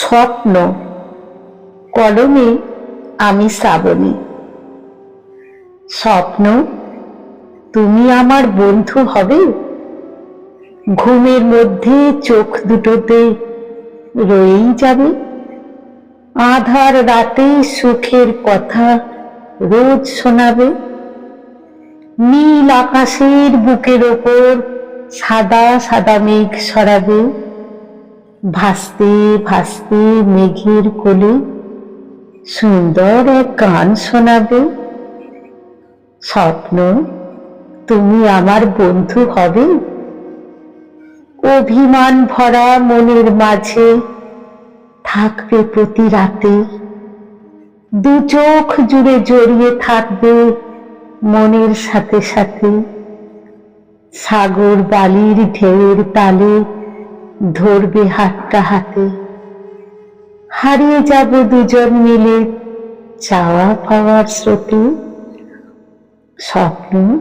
স্বপ্ন, কলমে আমি শ্রাবণী। স্বপ্ন, তুমি আমার বন্ধু হবে। ঘুমের মধ্যে চোখ দুটোতে রয়েই যাবে। আঁধার রাতে সুখের কথা রোজ শোনাবে। নীল আকাশের বুকের ওপর সাদা সাদা মেঘ সরাবে। ভাসতে ভাসতে মেঘের কোলে সুন্দর এক গান শোনাবে। স্বপ্ন, তুমি আমার বন্ধু হবে। অভিমান ভরা মনের মাঝে থাকবে প্রতি রাতে। দু চোখ জুড়ে জড়িয়ে থাকবে মনের সাথে সাথে। সাগর বালির ঢেউয়ের তালে ধরবে হাতটা হাতে। হারিয়ে যাব দুজন মিলে চাওয়া পাওয়ার স্রোতে। স্বপ্ন,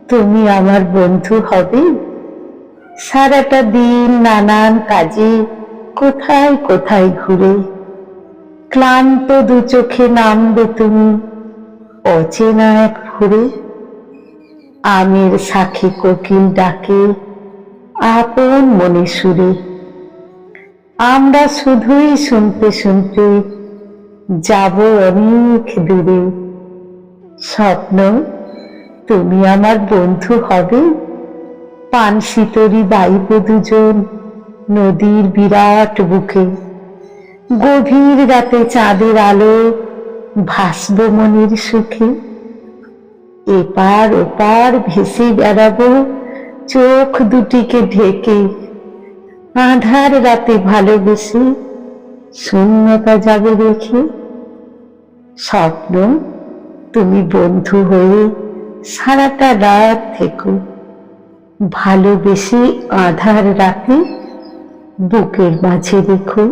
তুমি আমার বন্ধু হবে। সারাটা দিন নানান কাজে কোথায় কোথায় ঘুরে ক্লান্ত দু চোখে নামবে তুমি অচেনা এক ভোরে। আমের শাখে কোকিল ডাকে আপন মনে সুরে। আমরা শুধুই শুনতে শুনতে যাব অনেক দূরে। স্বপ্ন, তুমি আমার বন্ধু হবে। পানশিতরি বাইব দুজন নদীর বিরাট বুকে। গভীর রাতে চাঁদের আলো ভাসব মনের সুখে। এপার ওপার ভেসে বেড়াবো চোখ দুটিকে ঢেকে। আঁধার রাতে ভালোবেসে শূন্যতা যাবে রেখে। স্বপ্ন, তুমি বন্ধু হয়ে সারাটা রাত থেকো। ভালোবেসে আঁধার রাতে বুকের মাঝে রেখো।